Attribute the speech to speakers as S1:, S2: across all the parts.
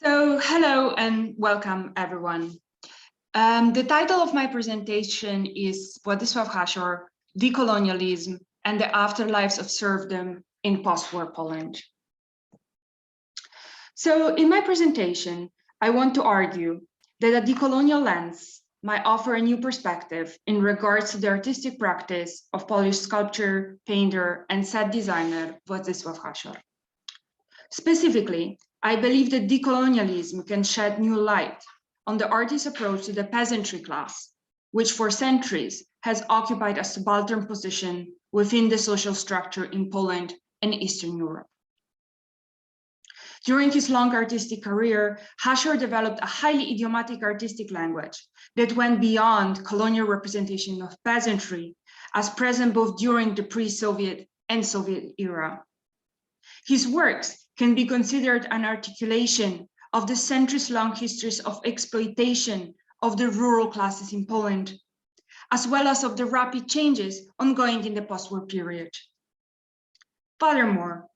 S1: Hello and welcome everyone. The title of my presentation is Wladyslaw Hasior, Decolonialism and the Afterlives of Serfdom in Post-War Poland. So in my presentation, I want to argue that a decolonial lens might offer a new perspective in regards to the artistic practice of Polish sculptor, painter, and set designer Wladyslaw Hasior. Specifically, I believe that decolonialism can shed new light on the artist's approach to the peasantry class, which for centuries has occupied a subaltern position within the social structure in Poland and Eastern Europe. During his long artistic career, Hasior developed a highly idiomatic artistic language that went beyond colonial representation of peasantry, as present both during the pre-Soviet and Soviet era. His works can be considered an articulation of the centuries-long histories of exploitation of the rural classes in Poland, as well as of the rapid changes ongoing in the post-war period. Furthermore,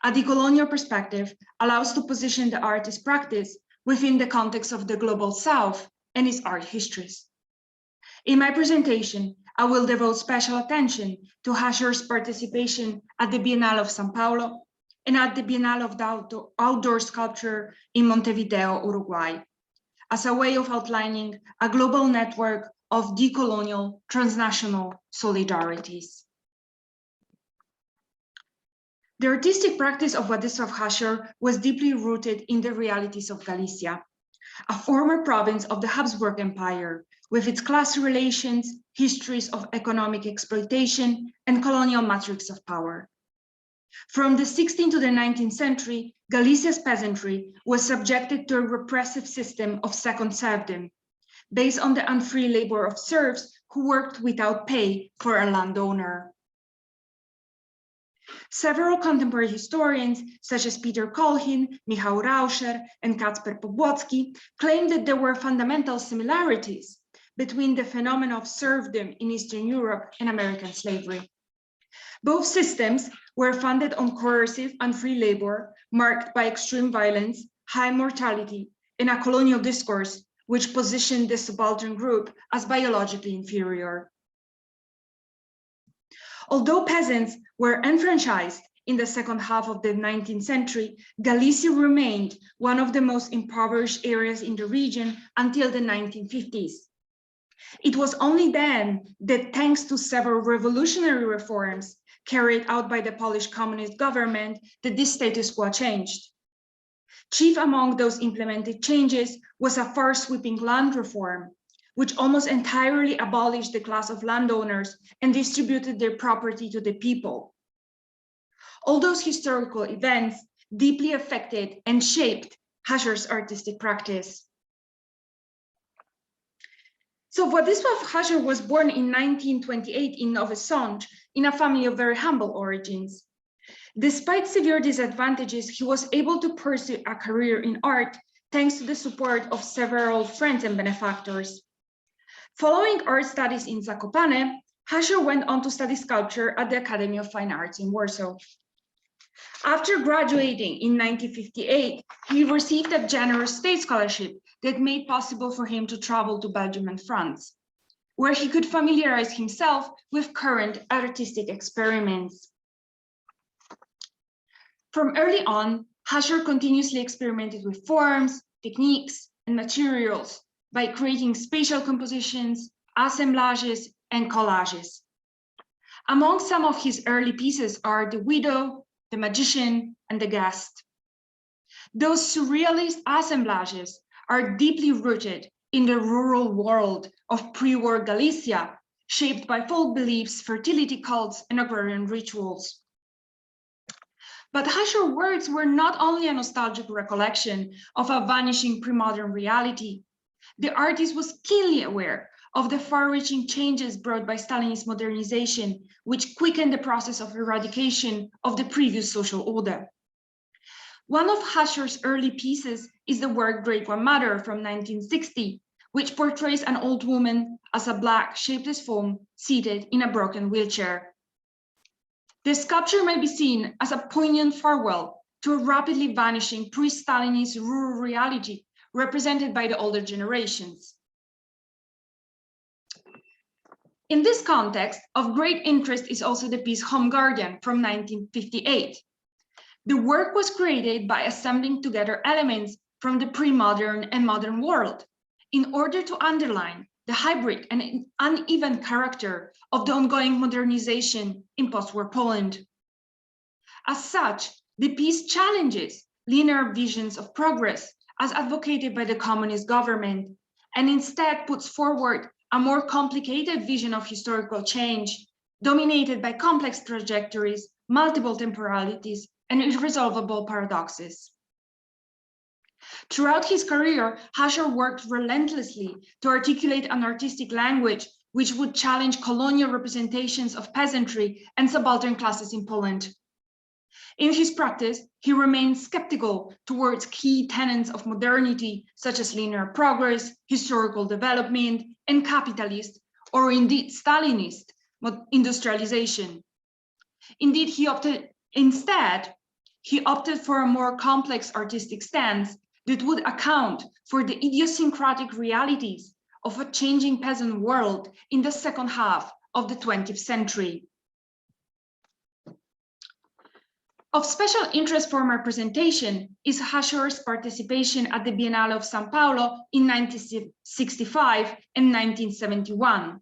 S1: a decolonial perspective allows to position the artist's practice within the context of the global South and its art histories. In my presentation, I will devote special attention to Hasior's participation at the Biennale of São Paulo and at the Biennale of Outdoor Sculpture in Montevideo, Uruguay, as a way of outlining a global network of decolonial transnational solidarities. The artistic practice of Wladyslaw Hasior was deeply rooted in the realities of Galicia, a former province of the Habsburg Empire, with its class relations, histories of economic exploitation, and colonial matrix of power. From the 16th to the 19th century, Galicia's peasantry was subjected to a repressive system of second serfdom, based on the unfree labor of serfs who worked without pay for a landowner. Several contemporary historians, such as Peter Kolchin, Michał Rauscher, and Kacper Pobłocki, claim that there were fundamental similarities between the phenomena of serfdom in Eastern Europe and American slavery. Both systems were founded on coercive and free labor, marked by extreme violence, high mortality, and a colonial discourse which positioned the subaltern group as biologically inferior. Although peasants were enfranchised in the second half of the 19th century, Galicia remained one of the most impoverished areas in the region until the 1950s. It was only then that, thanks to several revolutionary reforms carried out by the Polish communist government, that this status quo changed. Chief among those implemented changes was a far-sweeping land reform, which almost entirely abolished the class of landowners and distributed their property to the people. All those historical events deeply affected and shaped Hasior's artistic practice. So Wladyslaw Hasior was born in 1928 in Nowy Sącz in a family of very humble origins. Despite severe disadvantages, he was able to pursue a career in art thanks to the support of several friends and benefactors. Following art studies in Zakopane, Hasior went on to study sculpture at the Academy of Fine Arts in Warsaw. After graduating in 1958, he received a generous state scholarship that made possible for him to travel to Belgium and France, where he could familiarize himself with current artistic experiments. From early on, Hasior continuously experimented with forms, techniques, and materials by creating spatial compositions, assemblages, and collages. Among some of his early pieces are The Widow, The Magician, and The Guest. Those surrealist assemblages are deeply rooted in the rural world of pre-war Galicia, shaped by folk beliefs, fertility cults, and agrarian rituals. But Hasior's works were not only a nostalgic recollection of a vanishing pre-modern reality. The artist was keenly aware of the far-reaching changes brought by Stalinist modernization, which quickened the process of eradication of the previous social order. One of Hasior's early pieces is the work Great Grandmother from 1960, which portrays an old woman as a black, shapeless form seated in a broken wheelchair. The sculpture may be seen as a poignant farewell to a rapidly vanishing pre-Stalinist rural reality represented by the older generations. In this context, of great interest is also the piece Home Guardian from 1958. The work was created by assembling together elements from the pre-modern and modern world in order to underline the hybrid and uneven character of the ongoing modernization in post-war Poland. As such, the piece challenges linear visions of progress as advocated by the communist government, and instead puts forward a more complicated vision of historical change, dominated by complex trajectories, multiple temporalities, and irresolvable paradoxes. Throughout his career, Hasior worked relentlessly to articulate an artistic language which would challenge colonial representations of peasantry and subaltern classes in Poland. In his practice, he remained skeptical towards key tenets of modernity, such as linear progress, historical development, and capitalist, or indeed Stalinist, industrialization. Indeed, he opted for a more complex artistic stance that would account for the idiosyncratic realities of a changing peasant world in the second half of the 20th century. Of special interest for my presentation is Hasior's participation at the Biennale of São Paulo in 1965 and 1971.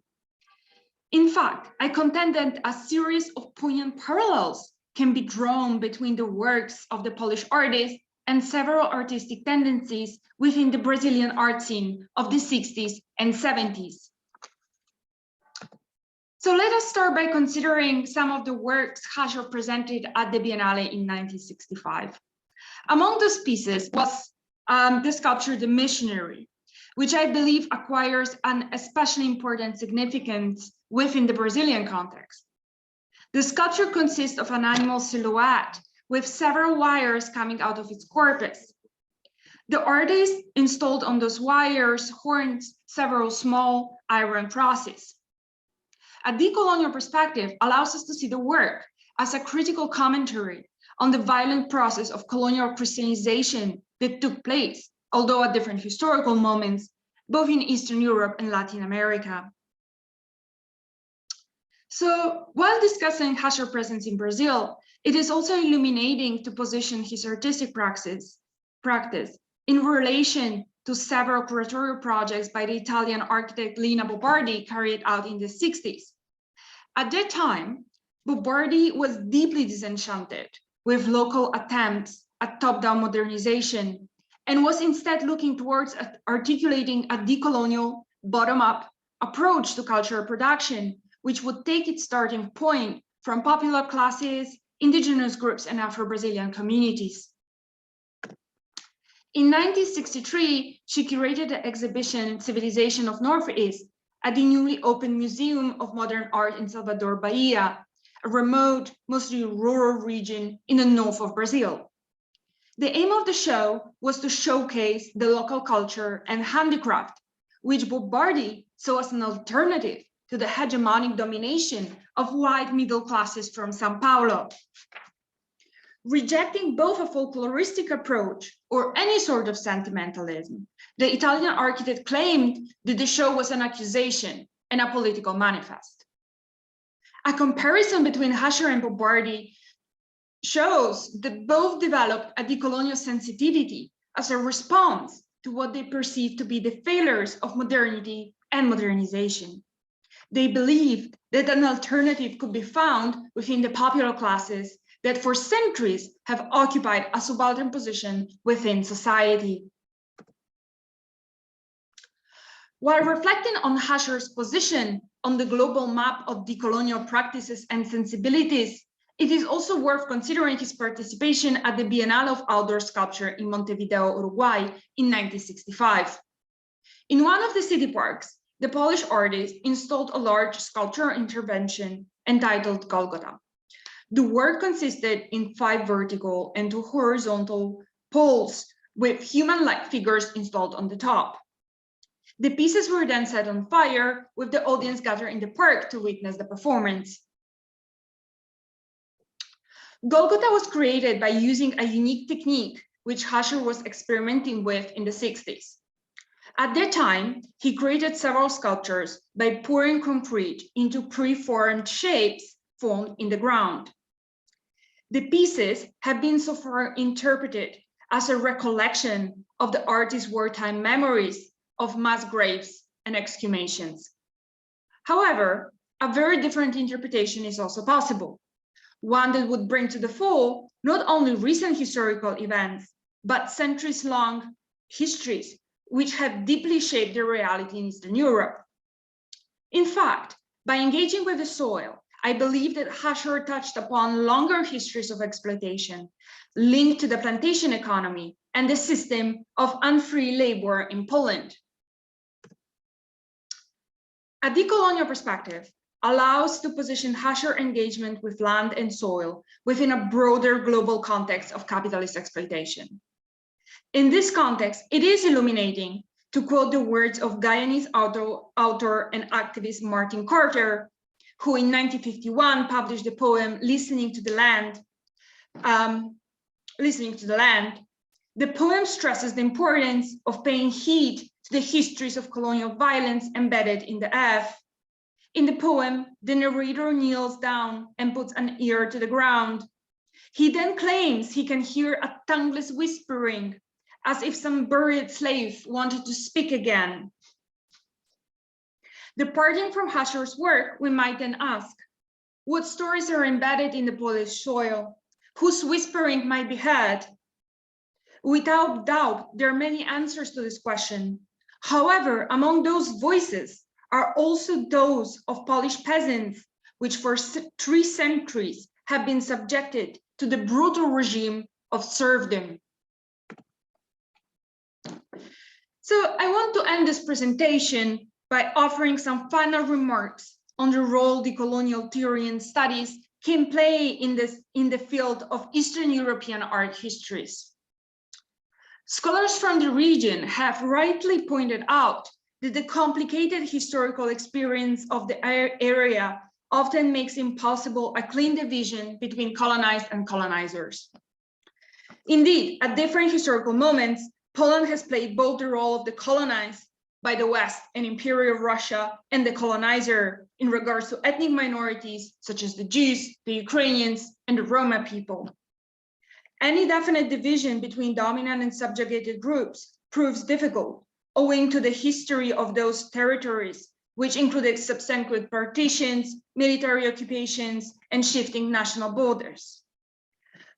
S1: In fact, I contend that a series of poignant parallels can be drawn between the works of the Polish artists and several artistic tendencies within the Brazilian art scene of the 60s and 70s. So let us start by considering some of the works Hasior presented at the Biennale in 1965. Among those pieces was the sculpture The Missionary, which I believe acquires an especially important significance within the Brazilian context. The sculpture consists of an animal silhouette with several wires coming out of its corpus. The artist installed on those wires horns several small iron crosses. A decolonial perspective allows us to see the work as a critical commentary on the violent process of colonial Christianization that took place, although at different historical moments, both in Eastern Europe and Latin America. So while discussing Hasior's presence in Brazil, it is also illuminating to position his artistic practice in relation to several curatorial projects by the Italian architect Lina Bobardi carried out in the 60s. At that time, Bobardi was deeply disenchanted with local attempts at top-down modernization and was instead looking towards articulating a decolonial, bottom-up approach to cultural production, which would take its starting point from popular classes, indigenous groups, and Afro-Brazilian communities. In 1963, she curated the exhibition Civilization of Northeast at the newly opened Museum of Modern Art in Salvador, Bahia, a remote, mostly rural region in the north of Brazil. The aim of the show was to showcase the local culture and handicraft, which Bobardi saw as an alternative to the hegemonic domination of white middle classes from São Paulo. Rejecting both a folkloristic approach or any sort of sentimentalism, the Italian architect claimed that the show was an accusation and a political manifest. A comparison between Hasior and Bobardi shows that both developed a decolonial sensitivity as a response to what they perceived to be the failures of modernity and modernization. They believed that an alternative could be found within the popular classes that for centuries have occupied a subaltern position within society. While reflecting on Hasior's position on the global map of decolonial practices and sensibilities, it is also worth considering his participation at the Biennale of Outdoor Sculpture in Montevideo, Uruguay in 1965. In one of the city parks, the Polish artist installed a large sculptural intervention entitled Golgotha. The work consisted in 5 vertical and 2 horizontal poles with human-like figures installed on the top. The pieces were then set on fire, with the audience gathered in the park to witness the performance. Golgotha was created by using a unique technique which Hasior was experimenting with in the 60s. At that time, he created several sculptures by pouring concrete into preformed shapes formed in the ground. The pieces have been so far interpreted as a recollection of the artist's wartime memories of mass graves and exhumations. However, a very different interpretation is also possible, one that would bring to the fore not only recent historical events, but centuries-long histories which have deeply shaped the reality in Eastern Europe. In fact, by engaging with the soil, I believe that Hasior touched upon longer histories of exploitation linked to the plantation economy and the system of unfree labor in Poland. A decolonial perspective allows to position Hasior engagement with land and soil within a broader global context of capitalist exploitation. In this context, it is illuminating to quote the words of Guyanese author and activist Martin Carter, who in 1951 published the poem Listening to the Land. The poem stresses the importance of paying heed to the histories of colonial violence embedded in the earth. In the poem, the narrator kneels down and puts an ear to the ground. He then claims he can hear a tongueless whispering, as if some buried slave wanted to speak again. Departing from Hasior's work, we might then ask, what stories are embedded in the Polish soil? Whose whispering might be heard? Without doubt, there are many answers to this question. However, among those voices are also those of Polish peasants, which for 3 centuries have been subjected to the brutal regime of serfdom. So I want to end this presentation by offering some final remarks on the role decolonial theory and studies can play in the field of Eastern European art histories. Scholars from the region have rightly pointed out that the complicated historical experience of the area often makes impossible a clean division between colonized and colonizers. Indeed, at different historical moments, Poland has played both the role of the colonized by the West and Imperial Russia and the colonizer in regards to ethnic minorities such as the Jews, the Ukrainians, and the Roma people. Any definite division between dominant and subjugated groups proves difficult, owing to the history of those territories, which included subsequent partitions, military occupations, and shifting national borders.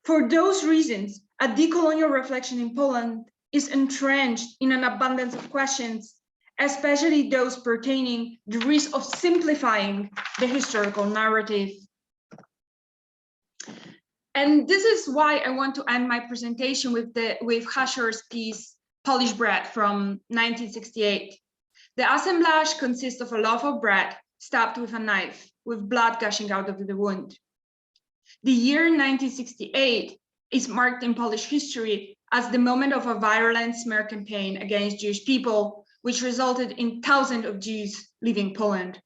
S1: For those reasons, a decolonial reflection in Poland is entrenched in an abundance of questions, especially those pertaining to the risk of simplifying the historical narrative. And this is why I want to end my presentation with Hasior's piece, Polish Bread from 1968. The assemblage consists of a loaf of bread stabbed with a knife, with blood gushing out of the wound. The year 1968 is marked in Polish history as the moment of a virulent smear campaign against Jewish people, which resulted in thousands of Jews leaving Poland.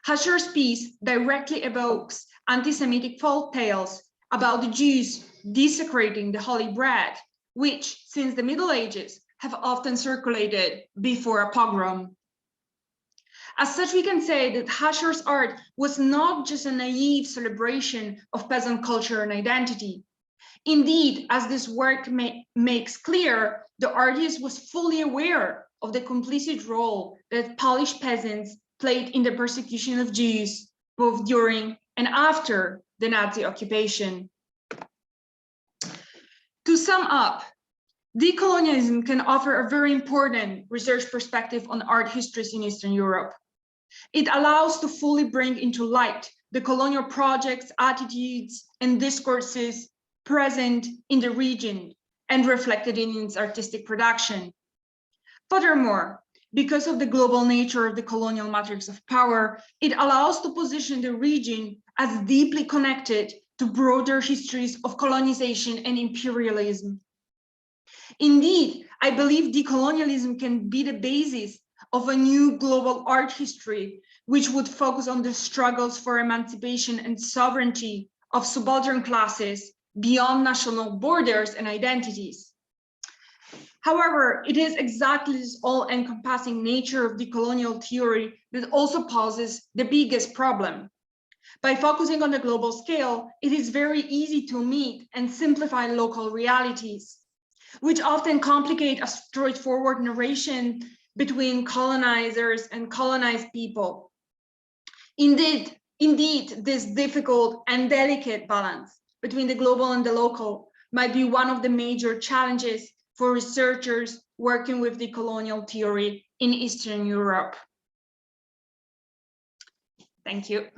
S1: Hasior's piece directly evokes anti-Semitic folk tales about the Jews desecrating the holy bread, which, since the Middle Ages, have often circulated before a pogrom. As such, we can say that Hasior's art was not just a naive celebration of peasant culture and identity. Indeed, as this work makes clear, the artist was fully aware of the complicit role that Polish peasants played in the persecution of Jews, both during and after the Nazi occupation. To sum up, decolonialism can offer a very important research perspective on art histories in Eastern Europe. It allows to fully bring into light the colonial projects, attitudes, and discourses present in the region and reflected in its artistic production. Furthermore, because of the global nature of the colonial matrix of power, it allows to position the region as deeply connected to broader histories of colonization and imperialism. Indeed, I believe decolonialism can be the basis of a new global art history, which would focus on the struggles for emancipation and sovereignty of subaltern classes beyond national borders and identities. However, it is exactly this all-encompassing nature of decolonial theory that also poses the biggest problem. By focusing on the global scale, it is very easy to meet and simplify local realities, which often complicate a straightforward narration between colonizers and colonized people. Indeed, this difficult and delicate balance between the global and the local might be one of the major challenges for researchers working with decolonial theory in Eastern Europe. Thank you.